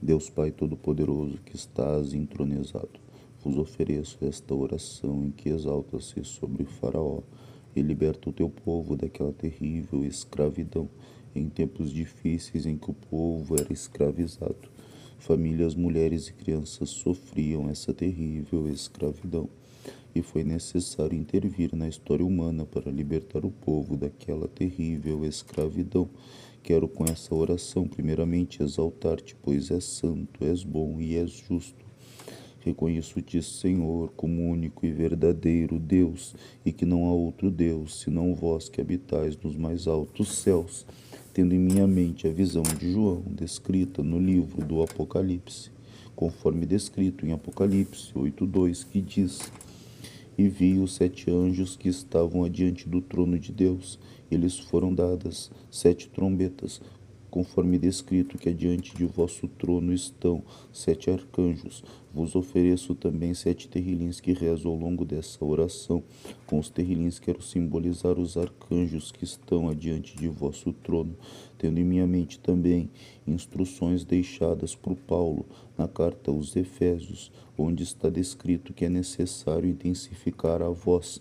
Deus Pai Todo-Poderoso, que estás entronizado, vos ofereço esta oração em que exalta-se sobre Faraó e liberta o teu povo daquela terrível escravidão, em tempos difíceis em que o povo era escravizado. Famílias, mulheres e crianças sofriam essa terrível escravidão, e foi necessário intervir na história humana para libertar o povo daquela terrível escravidão. Quero com essa oração primeiramente exaltar-te, pois és santo, és bom e és justo. Reconheço-te, Senhor, como único e verdadeiro Deus, e que não há outro Deus, senão vós que habitais nos mais altos céus, tendo em minha mente a visão de João, descrita no livro do Apocalipse, conforme descrito em Apocalipse 8:2, que diz: E vi os 7 anjos que estavam adiante do trono de Deus. Eles foram dadas 7 trombetas, conforme descrito que adiante de vosso trono estão 7 arcanjos. Vos ofereço também 7 terrilins que rezo ao longo dessa oração. Com os terrilins quero simbolizar os arcanjos que estão adiante de vosso trono, tendo em minha mente também instruções deixadas por Paulo na carta aos Efésios, onde está descrito que é necessário intensificar a voz,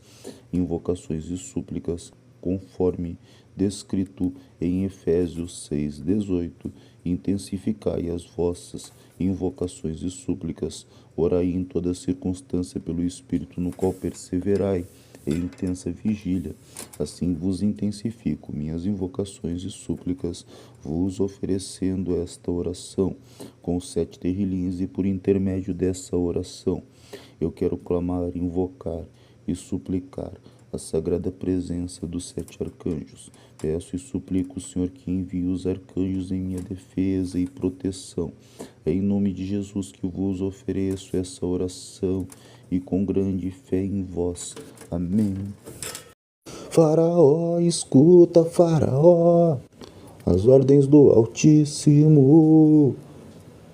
invocações e súplicas, conforme descrito em Efésios 6:18, intensificai as vossas invocações e súplicas, orai em toda circunstância pelo Espírito, no qual perseverai em intensa vigília. Assim vos intensifico minhas invocações e súplicas, vos oferecendo esta oração com os 7 terrilins, e por intermédio dessa oração eu quero clamar, invocar e suplicar a sagrada presença dos 7 arcanjos. Peço e suplico, Senhor, que envie os arcanjos em minha defesa e proteção. É em nome de Jesus que vos ofereço essa oração e com grande fé em vós. Amém. Faraó, escuta, Faraó, as ordens do Altíssimo.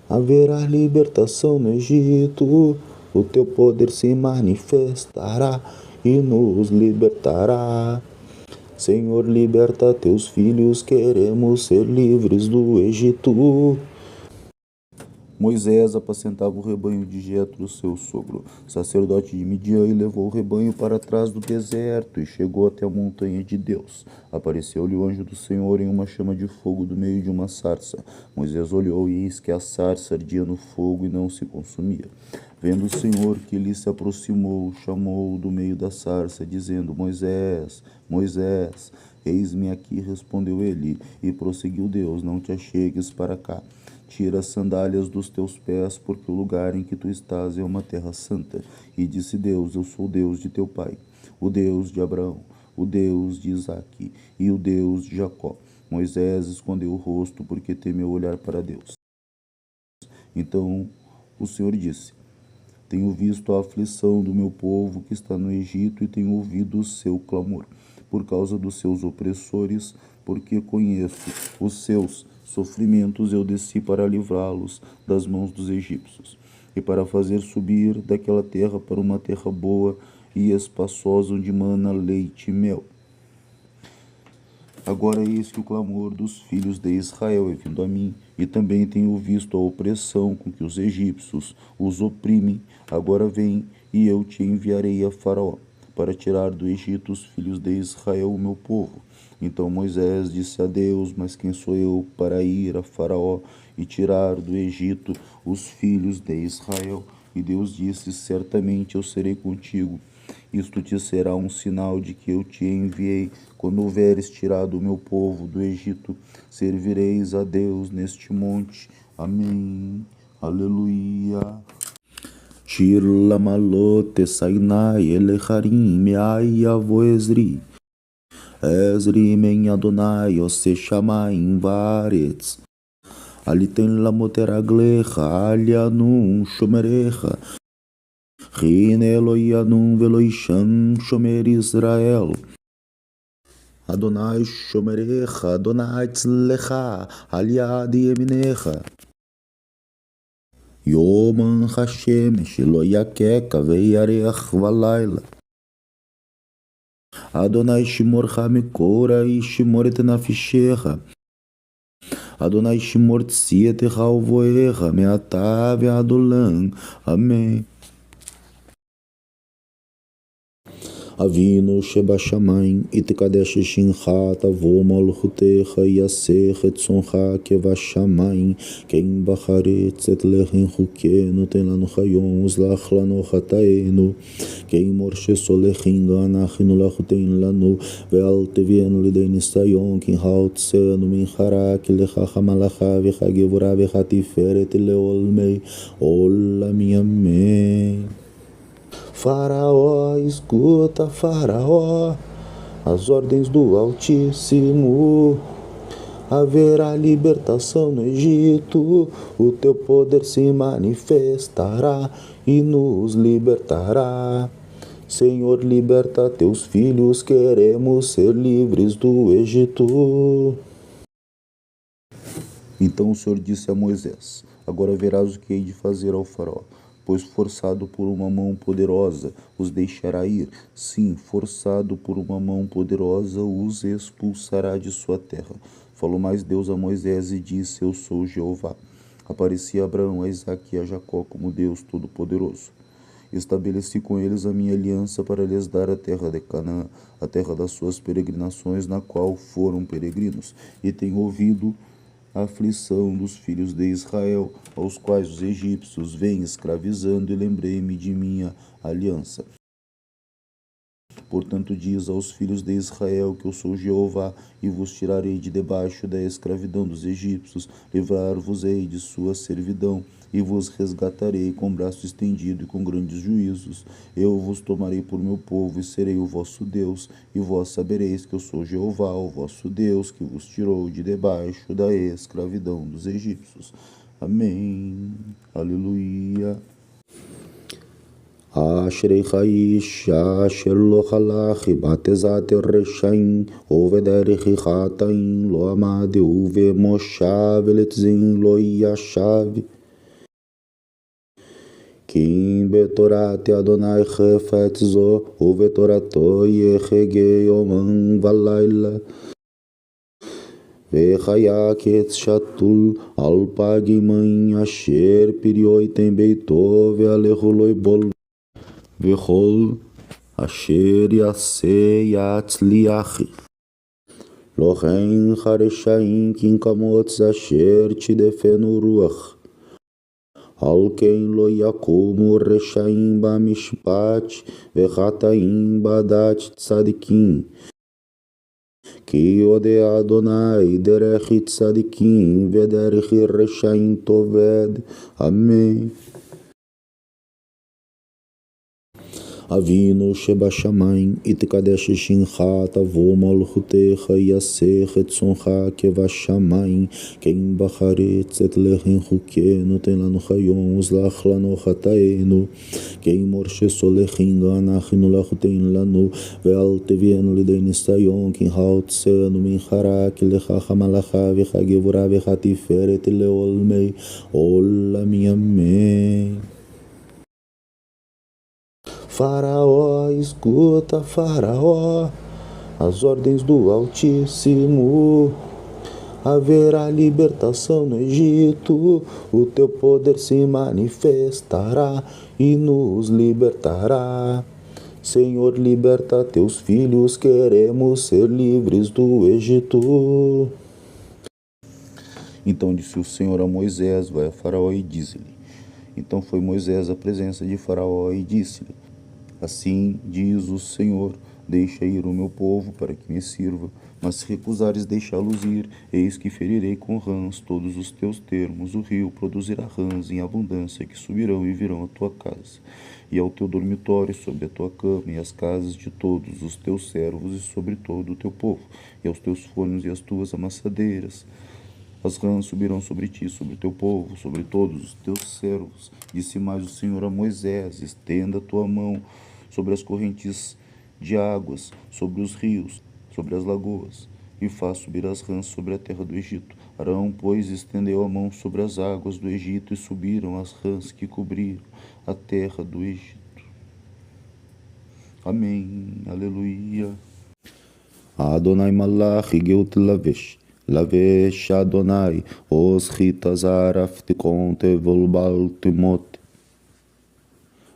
Haverá libertação no Egito, o teu poder se manifestará e nos libertará. Senhor, liberta teus filhos, queremos ser livres do Egito. Moisés apacentava o rebanho de Jetro, seu sogro, sacerdote de Midian, e levou o rebanho para trás do deserto e chegou até a montanha de Deus. Apareceu-lhe o anjo do Senhor em uma chama de fogo do meio de uma sarça. Moisés olhou e eis que a sarça ardia no fogo e não se consumia. Vendo o Senhor que lhe se aproximou, chamou-o do meio da sarça, dizendo: Moisés, Moisés, eis-me aqui, respondeu ele, e prosseguiu Deus: Não te achegues para cá. Tira as sandálias dos teus pés, porque o lugar em que tu estás é uma terra santa. E disse Deus: Eu sou o Deus de teu pai, o Deus de Abraão, o Deus de Isaque e o Deus de Jacó. Moisés escondeu o rosto, porque temeu olhar para Deus. Então o Senhor disse: Tenho visto a aflição do meu povo que está no Egito e tenho ouvido o seu clamor por causa dos seus opressores, porque conheço os seus sofrimentos. Eu desci para livrá-los das mãos dos egípcios e para fazer subir daquela terra para uma terra boa e espaçosa, onde mana leite e mel. Agora eis que o clamor dos filhos de Israel é vindo a mim, e também tenho visto a opressão com que os egípcios os oprimem. Agora vem, e eu te enviarei a Faraó, para tirar do Egito os filhos de Israel, o meu povo. Então Moisés disse a Deus: Mas quem sou eu para ir a Faraó e tirar do Egito os filhos de Israel? E Deus disse: Certamente eu serei contigo. Isto te será um sinal de que eu te enviei. Quando houveres tirado o meu povo do Egito, servireis a Deus neste monte. Amém. Aleluia. Shir lamalote sainai elecharim meai avoezri. Ezri men Adonai ose shamaim varetz. Aliten lamoteraglecha alianum shomerecha. Rin Eloi Anum Veloishan Shomer Israel. Adonai Shomerecha, Adonai Tzlecha, Aliad Yeminecha. Yoman Hashem, Shiloyakeka, Veiareach Valaila. Adonai Shimorcha Mikora e Shimoret Nafishecha. Adonai Shimor Tsiete Halvoecha Meatav Adolam. Amém. Avinu Sheba Shamayim Itkadesh Shincha Tavo Malchutecha Yasech Etzoncha Keva Shamayim Ken Bacharetz Et Lechen Chukenu Ten Lanu Chayom Uzlach Lanu Chataenu Ken Morshe Solechin Ganachinu Lachuten Lanu Ve'al Tevienu Lidei Nisayon Ken Hautzenu Min Harak Lecha Hamalacha Vecha Gevura Vecha Tiferet Leolmei Olam Amém. Faraó, escuta, Faraó, as ordens do Altíssimo. Haverá libertação no Egito, o teu poder se manifestará e nos libertará. Senhor, liberta teus filhos, queremos ser livres do Egito. Então o Senhor disse a Moisés: agora verás o que hei de fazer ao Faraó. Pois forçado por uma mão poderosa os deixará ir. Sim, forçado por uma mão poderosa os expulsará de sua terra. Falou mais Deus a Moisés e disse: eu sou Jeová. Apareci a Abraão, a Isaque e a Jacó como Deus Todo-Poderoso. Estabeleci com eles a minha aliança para lhes dar a terra de Canaã, a terra das suas peregrinações, na qual foram peregrinos. E tenho ouvido a aflição dos filhos de Israel, aos quais os egípcios vêm escravizando, e lembrei-me de minha aliança. Portanto, diz aos filhos de Israel que eu sou Jeová, e vos tirarei de debaixo da escravidão dos egípcios, livrar-vos-ei de sua servidão, e vos resgatarei com braço estendido e com grandes juízos. Eu vos tomarei por meu povo e serei o vosso Deus, e vós sabereis que eu sou Jeová, o vosso Deus, que vos tirou de debaixo da escravidão dos egípcios. Amém. Aleluia. Ashrei Chaish, Asher lo halach, batezat reshaim, ovederich chataim, lo amade uve moshav, letzin lo yashav. Kim betorat Adonai chefetz zo, uvetorato yechege yomam valayla. Vechaya ketz shatul, al pagiman asher pirioitem beito, vealechuloi bol. Vechol asher yaseh yatzliach. Lochen chareshaim kinkamotz asher tidefenu ruach. Al ken lo yakumu reshaim bamishpat vechataim badat tzadikim. Ki ode Adonai derech tzadikim vederech reshaim toved. Amém. Avinu Sheba Shamayim Itkadesh Shincha Tavo Malchutecha Yasech Etzoncha Keva Shamayim Ken Bacharetz Et Lechen Chukenu Ten Lanu Chayom Uzlach Lanu Chataenu Ken Morshe Solechin Ganachinu Lachuten Lanu Ve'al Tevienu Lidei Nisayon Ken Hautzenu Min Harak Lecha Hamalacha Vecha Gevura Vecha Tiferet Leolmei Olam Amém. Faraó, escuta, Faraó, as ordens do Altíssimo. Haverá libertação no Egito, o teu poder se manifestará e nos libertará. Senhor, liberta teus filhos, queremos ser livres do Egito. Então disse o Senhor a Moisés: vai a Faraó e diz-lhe. Então foi Moisés à presença de Faraó e disse-lhe: assim diz o Senhor: deixa ir o meu povo para que me sirva, mas se recusares deixá-los ir, eis que ferirei com rãs todos os teus termos. O rio produzirá rãs em abundância que subirão e virão à tua casa, e ao teu dormitório, sobre a tua cama, e às casas de todos os teus servos, e sobre todo o teu povo, e aos teus fornos e às tuas amassadeiras. As rãs subirão sobre ti, sobre o teu povo, sobre todos os teus servos. Disse mais o Senhor a Moisés: estenda a tua mão sobre as correntes de águas, sobre os rios, sobre as lagoas, e faz subir as rãs sobre a terra do Egito. Arão, pois, estendeu a mão sobre as águas do Egito, e subiram as rãs que cobriram a terra do Egito. Amém. Aleluia. Adonai malach geut lavesh. Lavesh Adonai, os ritas arafte conte volbal timote.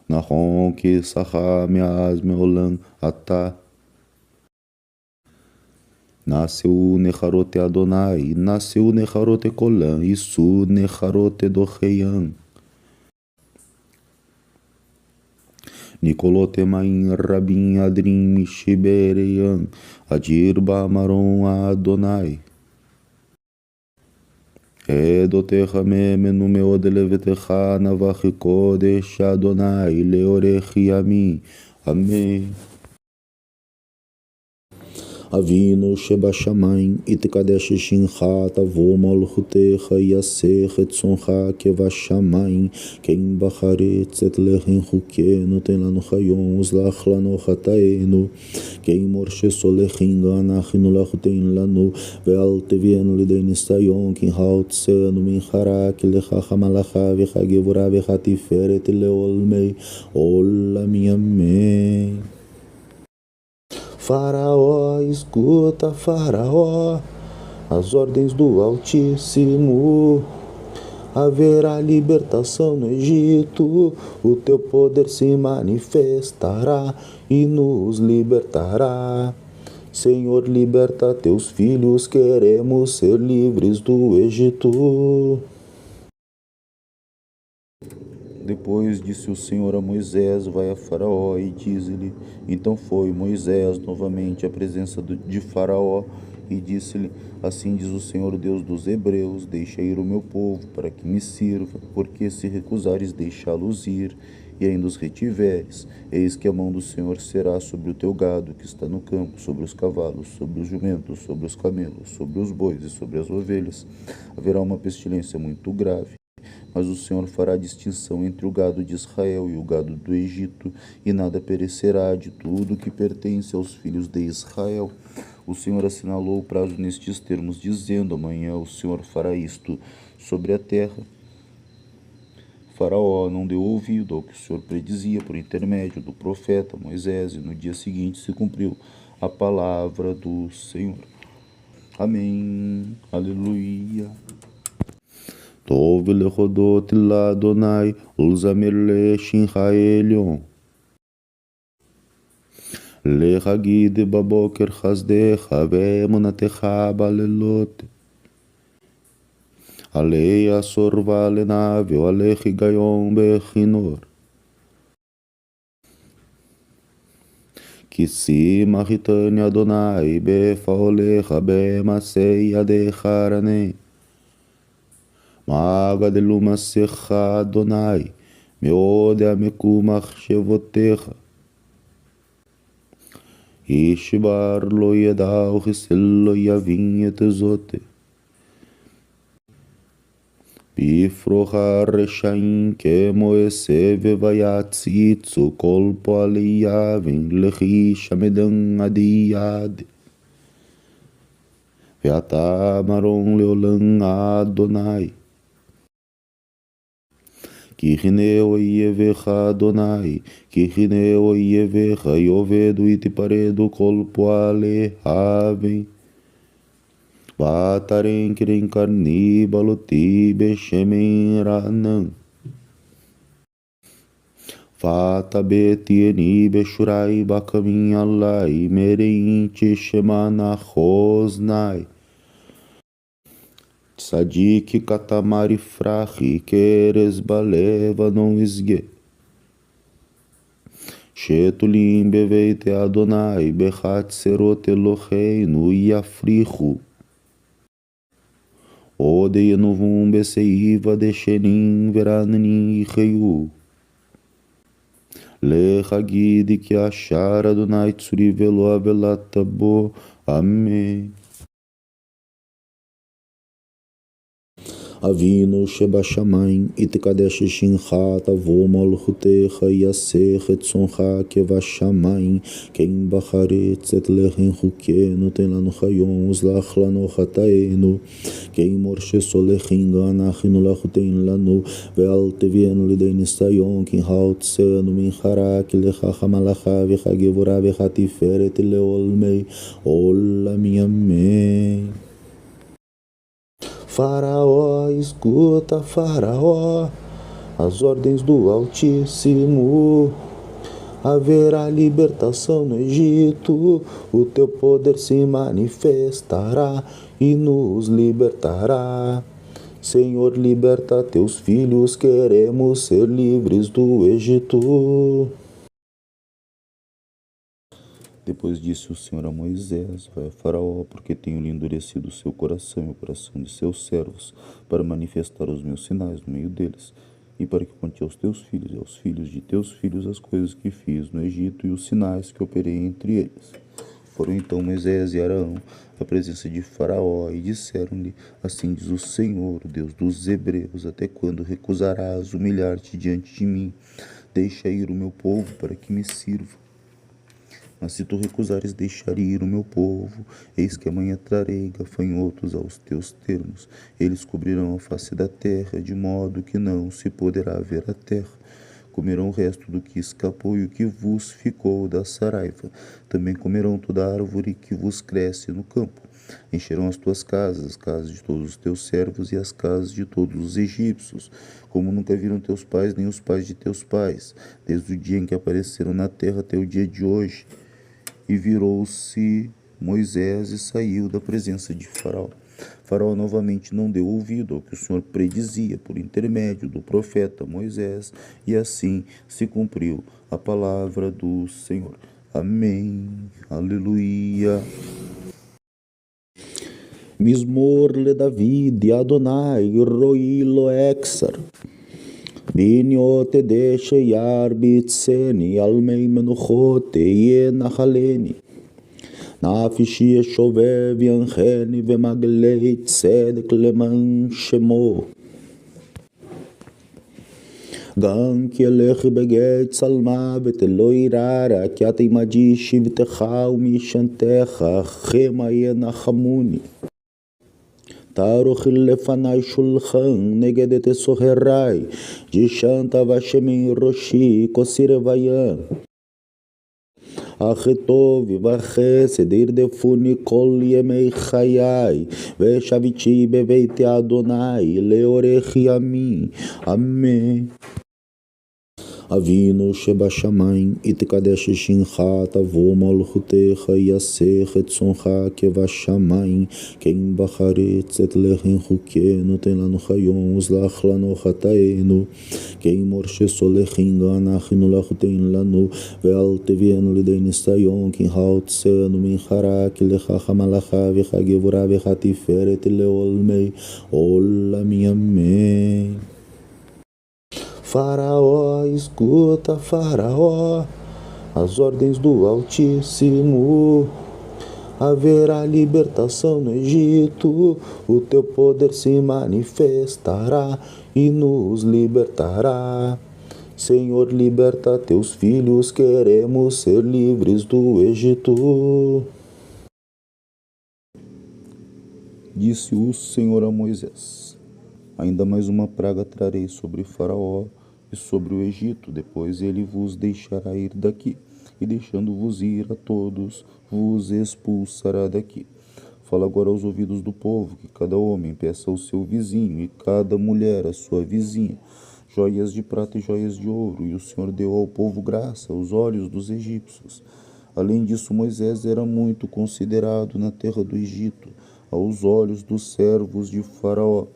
Nahon ki saha meaz meolam ata. Nasceu Necharote Adonai, nasceu Necharote Kolam, Isu Necharote Docheiam. Nicolote Maim Rabim Adrim Shibereiam, Adir Bamaron Adonai. Edotecha memenu meodelevetecha navachikodesh Adonai leorechi ami. Amém. Avinu Sheba Shamayim, Itkadesh Shincha, Tavo Malchutecha, Yasech Etzoncha, Keva Shamayim, Ken Bacharetz Et Lechen Chukenu, Ten Lanu Chayom, Uzlach Lanu Chataenu, Ken Morshe Solechin Ganachinu Lachutein Lanu, Ve'al Tevienu Lidei Nisayon, Ken Haut Senu Min Harak, Lecha Hamalacha, Vecha Gevura, Vecha Tiferet Leolmei, Olam Amém. Faraó, escuta, Faraó, as ordens do Altíssimo. Haverá libertação no Egito, o teu poder se manifestará e nos libertará. Senhor, liberta teus filhos, queremos ser livres do Egito. Depois disse o Senhor a Moisés, vai a Faraó e diz-lhe. Então foi Moisés novamente à presença de Faraó e disse-lhe, assim diz o Senhor Deus dos Hebreus, deixa ir o meu povo para que me sirva, porque se recusares deixá-los ir e ainda os retiveres, eis que a mão do Senhor será sobre o teu gado que está no campo, sobre os cavalos, sobre os jumentos, sobre os camelos, sobre os bois e sobre as ovelhas. Haverá uma pestilência muito grave. Mas o Senhor fará distinção entre o gado de Israel e o gado do Egito, e nada perecerá de tudo que pertence aos filhos de Israel. O Senhor assinalou o prazo nestes termos, dizendo, amanhã o Senhor fará isto sobre a terra. Faraó não deu ouvido ao que o Senhor predizia por intermédio do profeta Moisés, e no dia seguinte se cumpriu a palavra do Senhor. Amém. Aleluia. Tov lechodot l'Adonai, ulzamer לשמך העליון. להגיד בבוקר חסדך ואמונתך בלילות. עלי עשור ועלנה ועליך היגיון בכינור. כי שימח איתני אדוני בפעולך במעשה ידיך רנה. Magadelu Masecha Adonai, מאוד יעמקו מחשבותיך. איש בר לא ידע וכסיל לא יבין את זאת. בפרוח הרשעים כמו עשב ויציצו כל פועלי יבין לכיש עמדן עדי יד. ואתה מרום לעולם אדוני. כי הנה אויביך אדוני, כי הנה אויביך יאבדו יתפרדו כל פועלי אבי. ותרן קרן קרני בלותי בשמן רענן. ותבטני בשורי בקמי עלי, מראיתי שמנח אוזני. Sadik katamari frachi, queres baleva não esgue. Shetulim beveite Adonai, bechat serot Eloheinu yafrichu. Odeyenuvum beseiva deshenim veranin icheyu. Lechagid que achar Adonai tsuri velo avelatabo. Amém. Avinu Sheba Shamayim, Itkadesh Shincha, Tavo Malchutecha, Yasech Etzoncha, Keva Shamayim, Ken Bacharetz Et Lechen Chukenu, Ten Lanu Chayom, Uzlach Lanu Chataenu, Ken Morshe Solechin Ganachinu Lachutein Lanu, Ve'al Tevienu Lidei Nisayon, Ken Haut Senu Min Harak, Lecha Hamalacha, Vecha Gevura, Vecha Tiferet Leolmei, Olam Amém. Faraó, escuta, Faraó, as ordens do Altíssimo. Haverá libertação no Egito, o teu poder se manifestará e nos libertará. Senhor, liberta teus filhos, queremos ser livres do Egito. Depois disse o Senhor a Moisés: vai a Faraó, porque tenho-lhe endurecido o seu coração e o coração de seus servos, para manifestar os meus sinais no meio deles, e para que conte aos teus filhos e aos filhos de teus filhos as coisas que fiz no Egito e os sinais que operei entre eles. Foram então Moisés e Arão à presença de Faraó e disseram-lhe: assim diz o Senhor, o Deus dos Hebreus: até quando recusarás humilhar-te diante de mim? Deixa ir o meu povo para que me sirva. Mas se tu recusares deixar ir o meu povo, eis que amanhã trarei gafanhotos aos teus termos. Eles cobrirão a face da terra, de modo que não se poderá ver a terra. Comerão o resto do que escapou e o que vos ficou da saraiva. Também comerão toda a árvore que vos cresce no campo. Encherão as tuas casas, as casas de todos os teus servos e as casas de todos os egípcios, como nunca viram teus pais nem os pais de teus pais, desde o dia em que apareceram na terra até o dia de hoje. E virou-se Moisés e saiu da presença de Faraó. Faraó novamente não deu ouvido ao que o Senhor predizia por intermédio do profeta Moisés, e assim se cumpriu a palavra do Senhor. Amém. Aleluia. Mismor le David Adonai roi lo exar. Binyo te deshe yar bitseni almei menuchote ye nachaleni. Nafishi eshovev yancheni vemaglei tzedek leman shemo. גם כי אלך בגיא צלמוות לא ירא כי אתה עמדי שבטך ומשענתך חמה ינחמוני. תערוך לפני שולחן נגד את סוהרי, דשנת והשם ראשי כוסי רוויה. אך טוב וחסד ירדפוני כל ימי חיי, ושבתי בבית אדוני לאורך ימי. אמן. אבינו שבשמיים, יתקדש שמך, תבוא מלכותך, יעשה רצונך כבשמיים כן בארץ. את לחם חוקנו תן לנו היום, וסלח לנו חטאינו כאמור שסולחים אנחנו לך תן לנו, ואל תביאנו לידי ניסיון כי הוצאנו ממך, כי לך המלאכה והגבורה והתפארת לעולמי עולמי. אמן. Faraó, escuta, Faraó, as ordens do Altíssimo. Haverá libertação no Egito, o teu poder se manifestará e nos libertará. Senhor, liberta teus filhos, queremos ser livres do Egito. Disse o Senhor a Moisés: ainda mais uma praga trarei sobre Faraó e sobre o Egito, depois ele vos deixará ir daqui, e deixando-vos ir a todos, vos expulsará daqui. Fala agora aos ouvidos do povo, que cada homem peça ao seu vizinho, e cada mulher à sua vizinha, joias de prata e joias de ouro, e o Senhor deu ao povo graça aos olhos dos egípcios. Além disso, Moisés era muito considerado na terra do Egito, aos olhos dos servos de Faraó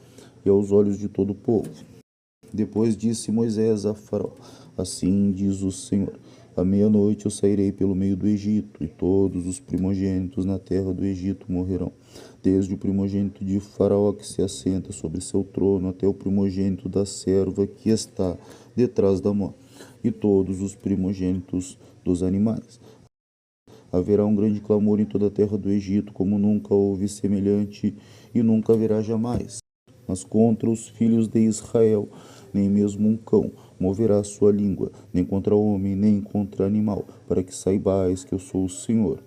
e aos olhos de todo o povo. Depois disse Moisés a Faraó: assim diz o Senhor, à meia-noite eu sairei pelo meio do Egito, e todos os primogênitos na terra do Egito morrerão, desde o primogênito de Faraó que se assenta sobre seu trono, até o primogênito da serva que está detrás da mão, e todos os primogênitos dos animais. Haverá um grande clamor em toda a terra do Egito, como nunca houve semelhante, e nunca haverá jamais. Mas contra os filhos de Israel, nem mesmo um cão moverá a sua língua, nem contra homem, nem contra animal, para que saibais que eu sou o Senhor.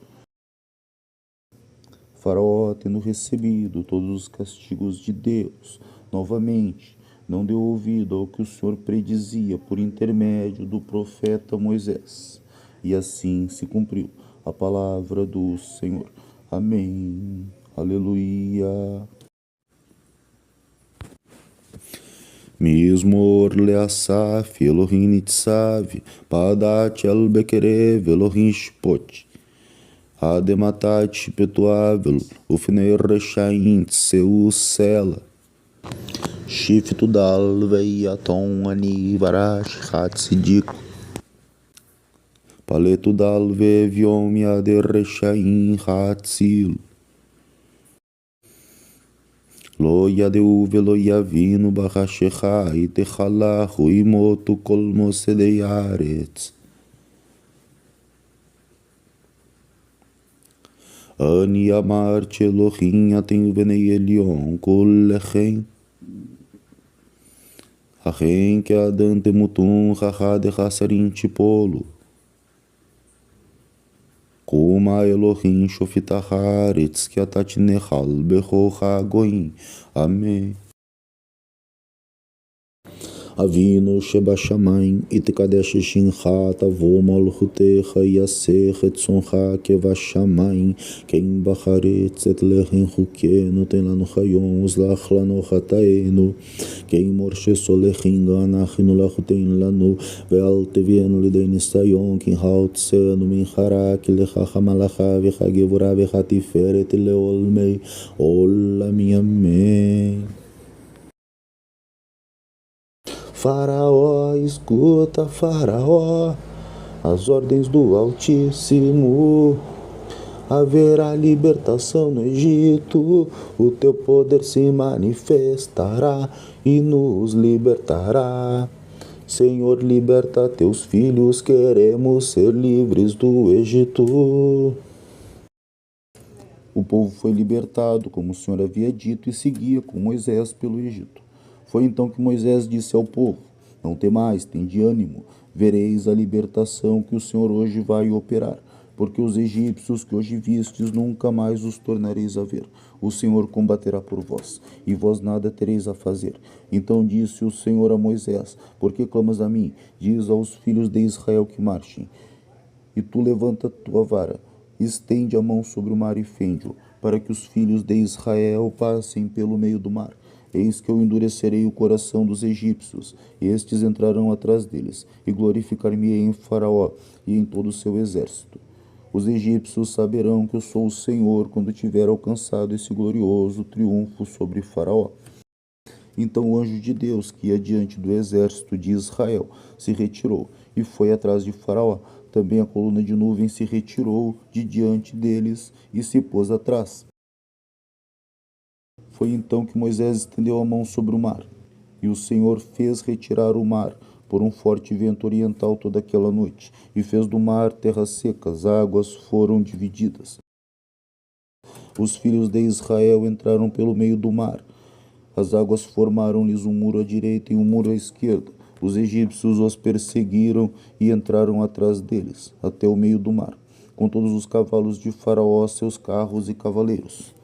Faraó, tendo recebido todos os castigos de Deus, novamente não deu ouvido ao que o Senhor predizia por intermédio do profeta Moisés. E assim se cumpriu a palavra do Senhor. Amém. Aleluia. Mizmor leasaf Elohim nitzav padat el bekere velohim shpot adematat shpetuavel ufnei reshaim seu sela shiftu dal veiaton ani varash hatzidik paletu dal veviom yader reshaim hatzil Lo yadeu velo yavinu barashecha itechalahu imotu kol mosedei aretz. Ani amarte Elohim aten venei elion kol lechem. Achem que adante mutum chachade chasarim tipolo. Kuma Elohim shofitaharetz que atatinechal bechocha goim. Amém. Avinu shebashamayim itkadesh shincha tavo malchutecha yasech etzoncha kevashamayim ken bacharetz et lechem chukenu ten lanu chayom uzlach lanu chataenu ken morshe solechin ganachinu lachuten lanu ve'al tevienu lidei nisayon ken haotzenu min chara kilecha chamalacha vecha gevura vecha tiferet leolmei olamim amém. Faraó, escuta, Faraó, as ordens do Altíssimo. Haverá libertação no Egito, o teu poder se manifestará e nos libertará. Senhor, liberta teus filhos, queremos ser livres do Egito. O povo foi libertado, como o Senhor havia dito, e seguia com Moisés pelo Egito. Foi então que Moisés disse ao povo: não temais, tende ânimo, vereis a libertação que o Senhor hoje vai operar, porque os egípcios que hoje vistes nunca mais os tornareis a ver. O Senhor combaterá por vós, e vós nada tereis a fazer. Então disse o Senhor a Moisés: por que clamas a mim? Diz aos filhos de Israel que marchem. E tu levanta tua vara, estende a mão sobre o mar e fende-o, para que os filhos de Israel passem pelo meio do mar. Eis que eu endurecerei o coração dos egípcios, e estes entrarão atrás deles, e glorificar-me-ei em Faraó e em todo o seu exército. Os egípcios saberão que eu sou o Senhor quando tiver alcançado esse glorioso triunfo sobre Faraó. Então o anjo de Deus, que ia diante do exército de Israel, se retirou e foi atrás de Faraó. Também a coluna de nuvem se retirou de diante deles e se pôs atrás. Foi então que Moisés estendeu a mão sobre o mar, e o Senhor fez retirar o mar por um forte vento oriental toda aquela noite, e fez do mar terra seca, as águas foram divididas. Os filhos de Israel entraram pelo meio do mar, as águas formaram-lhes um muro à direita e um muro à esquerda. Os egípcios os perseguiram e entraram atrás deles, até o meio do mar, com todos os cavalos de Faraó, seus carros e cavaleiros.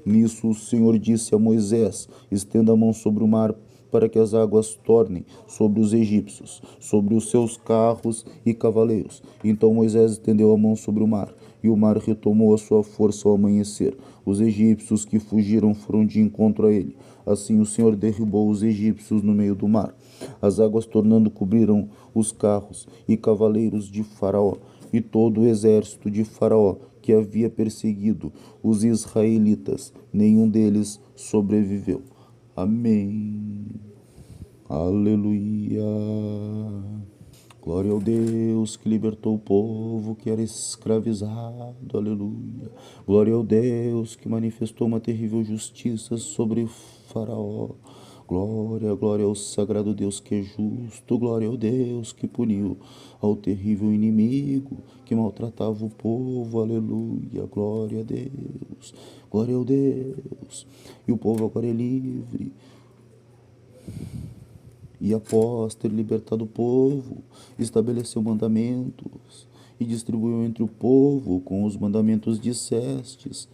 Nisso o Senhor disse a Moisés: estenda a mão sobre o mar, para que as águas tornem sobre os egípcios, sobre os seus carros e cavaleiros. Então Moisés estendeu a mão sobre o mar, e o mar retomou a sua força ao amanhecer. Os egípcios que fugiram foram de encontro a ele. Assim o Senhor derrubou os egípcios no meio do mar. As águas tornando cobriram os carros e cavaleiros de Faraó, e todo o exército de Faraó, que havia perseguido os israelitas. Nenhum deles sobreviveu. Amém. Aleluia. Glória ao Deus que libertou o povo que era escravizado. Aleluia. Glória ao Deus que manifestou uma terrível justiça sobre Faraó. Glória, glória ao sagrado Deus que é justo. Glória ao Deus que puniu ao terrível inimigo que maltratava o povo. Aleluia. Glória a Deus. Glória ao Deus. E o povo agora é livre. E após ter libertado o povo, estabeleceu mandamentos e distribuiu entre o povo com os mandamentos dissestes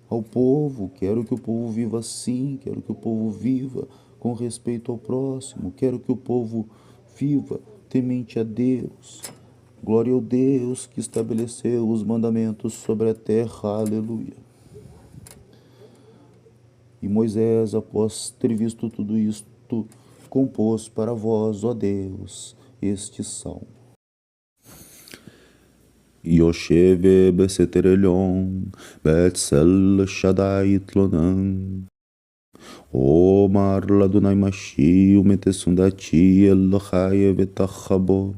ao povo. Quero que o povo viva assim, quero que o povo viva com respeito ao próximo, quero que o povo viva temente a Deus. Glória ao Deus que estabeleceu os mandamentos sobre a terra. Aleluia. E Moisés, após ter visto tudo isso, deserto, compôs para vós, ó Deus, este salmo. Yosheve beseterelion, Betsel Shaddai Tlonan. Omar ladunai mashi umetesundati Elohai vetachabo.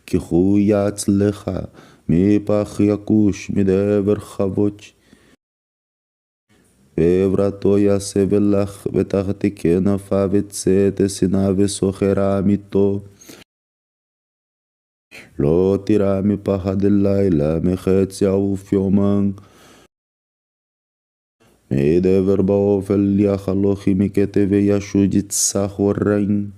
Kihu yatzlecha mipach yakush midever chavot. Evrato yasevelach betachtekena favetzete sinave sochera mito. Lo tirami pahadilaila mechetsia ufioman. Medever baovel yachalochi miketeve yashudit sachorain.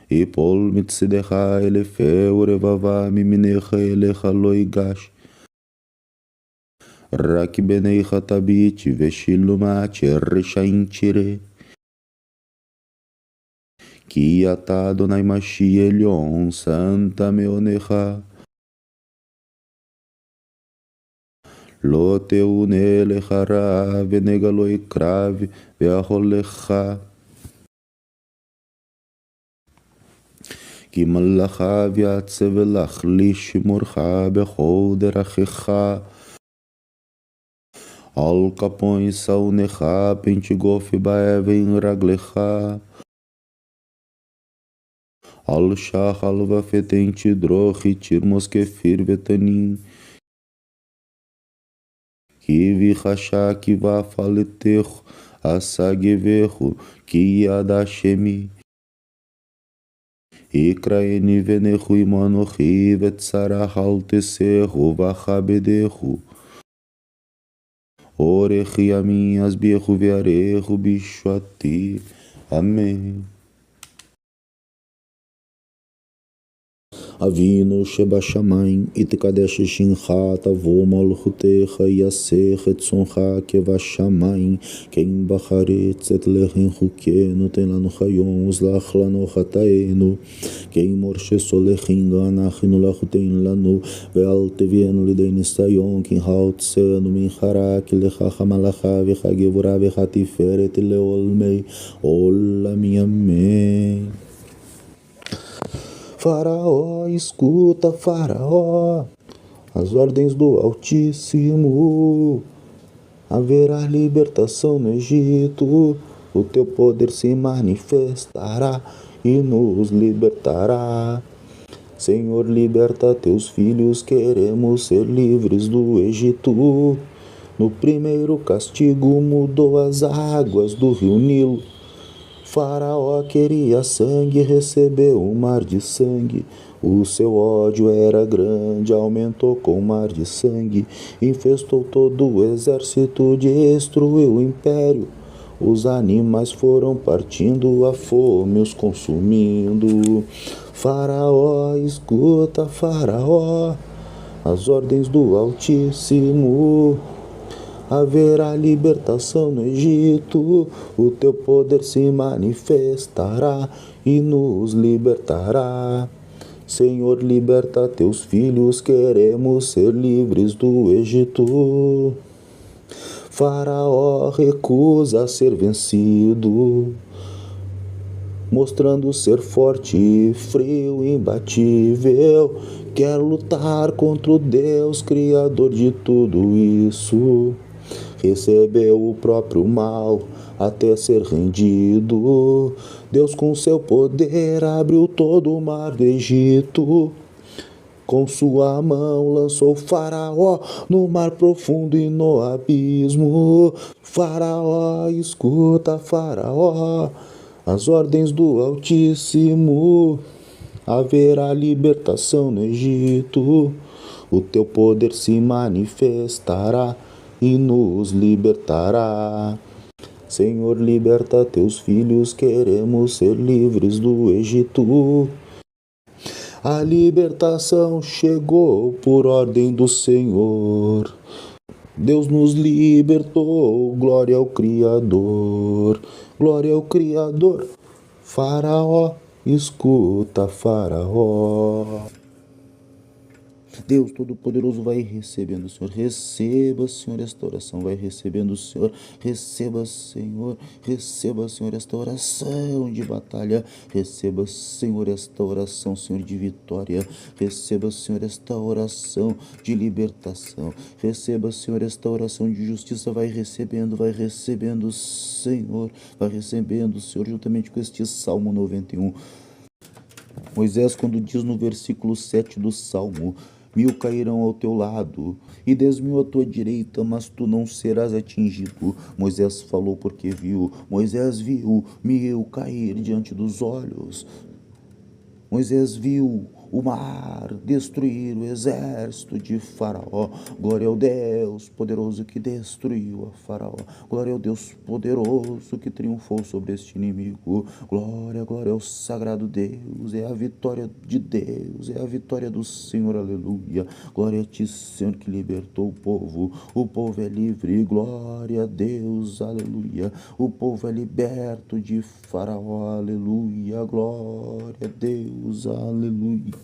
Ipol mitzidecha elefe urevava miminecha elecha loigash. Rak beneicha tabit veshilumach rishain tire. Ki ata Adonai Mashi Elion Santa Meonecha. Lo teune lechara venegalo ikrav veaholecha. Ki malacha viatsevelach lishimorcha bechol derachecha. Al kapon saunecha pentigof baeven raglecha. Al shach al vafetente drochi tirmos kefir vetanin. Ki vichasha ki vafaletecho asagevecho ki yadashemi. Ikraeni venecho imanochi vetsarach al tesecho vachabedecho. Orechi amin asbiecho vearecho bishvati. Amém. Avinu Shebashamayim Itkadesh Shincha Tavo Malchutecha Yasech Etzoncha Kevashamayim Ken Bacharetz Et Lechem Chukenu Ten Lanu Chayom Uzlach Lanu Chataenu Ken Morshe Solechem Ganachinu Lachutein Lanu Ve'al Tevienu Lidei Nisayon Ken Hautzenu Minchara Kilecha Chamalacha Vecha Gevura Vecha Tiferet Leolmei Olamim Amém. Faraó, escuta, Faraó, as ordens do Altíssimo. Haverá libertação no Egito, o teu poder se manifestará e nos libertará. Senhor, liberta teus filhos, queremos ser livres do Egito. No primeiro castigo mudou as águas do rio Nilo. Faraó queria sangue, recebeu um mar de sangue. O seu ódio era grande, aumentou com o mar de sangue. Infestou todo o exército, destruiu o império. Os animais foram partindo, a fome os consumindo. Faraó, escuta, Faraó, as ordens do Altíssimo. Haverá libertação no Egito, o teu poder se manifestará e nos libertará. Senhor, liberta teus filhos, queremos ser livres do Egito. Faraó recusa ser vencido, mostrando ser forte, frio, imbatível. Quer lutar contra o Deus, Criador de tudo isso. Recebeu o próprio mal até ser rendido. Deus com seu poder abriu todo o mar do Egito. Com sua mão lançou Faraó no mar profundo e no abismo. Faraó, escuta, Faraó, as ordens do Altíssimo. Haverá libertação no Egito, o teu poder se manifestará e nos libertará. Senhor, liberta teus filhos, queremos ser livres do Egito. A libertação chegou por ordem do Senhor. Deus nos libertou, glória ao Criador, glória ao Criador. Faraó, escuta, Faraó. Deus Todo-Poderoso, vai recebendo, Senhor. Receba, Senhor, esta oração. Vai recebendo, Senhor. Receba, Senhor. Receba, Senhor, esta oração de batalha. Receba, Senhor, esta oração, Senhor, de vitória. Receba, Senhor, esta oração de libertação. Receba, Senhor, esta oração de justiça. Vai recebendo, Senhor. Vai recebendo, Senhor, juntamente com este Salmo 91. Moisés, quando diz no versículo 7 do Salmo: 1000 cairão ao teu lado e 10.000 à tua direita, mas tu não serás atingido. Moisés falou porque viu. Moisés viu 1000 cair diante dos olhos. Moisés viu o mar destruir o exército de Faraó. Glória ao Deus poderoso que destruiu a Faraó. Glória ao Deus poderoso que triunfou sobre este inimigo. Glória, glória ao sagrado Deus. É a vitória de Deus, é a vitória do Senhor, aleluia. Glória a ti, Senhor, que libertou o povo. O povo é livre, glória a Deus, aleluia. O povo é liberto de Faraó, aleluia. Glória a Deus, aleluia.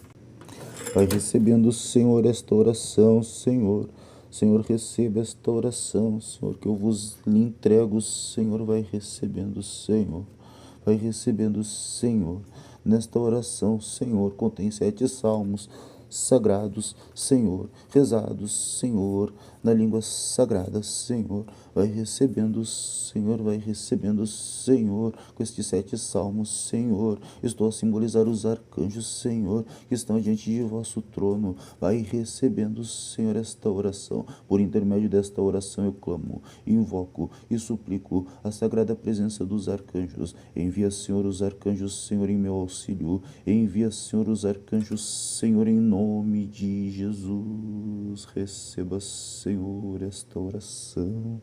Vai recebendo, Senhor, esta oração, Senhor. Senhor, receba esta oração, Senhor, que eu vos lhe entrego, Senhor. Vai recebendo, Senhor. Vai recebendo, Senhor. Nesta oração, Senhor, contém 7 salmos sagrados, Senhor, rezados, Senhor, na língua sagrada, Senhor. Vai recebendo, Senhor, vai recebendo, Senhor, com estes 7 salmos, Senhor. Estou a simbolizar os arcanjos, Senhor, que estão diante de vosso trono. Vai recebendo, Senhor, esta oração. Por intermédio desta oração eu clamo, invoco e suplico a sagrada presença dos arcanjos. Envia, Senhor, os arcanjos, Senhor, em meu auxílio. Envia, Senhor, os arcanjos, Senhor, em nome de Jesus. Receba, Senhor, esta oração.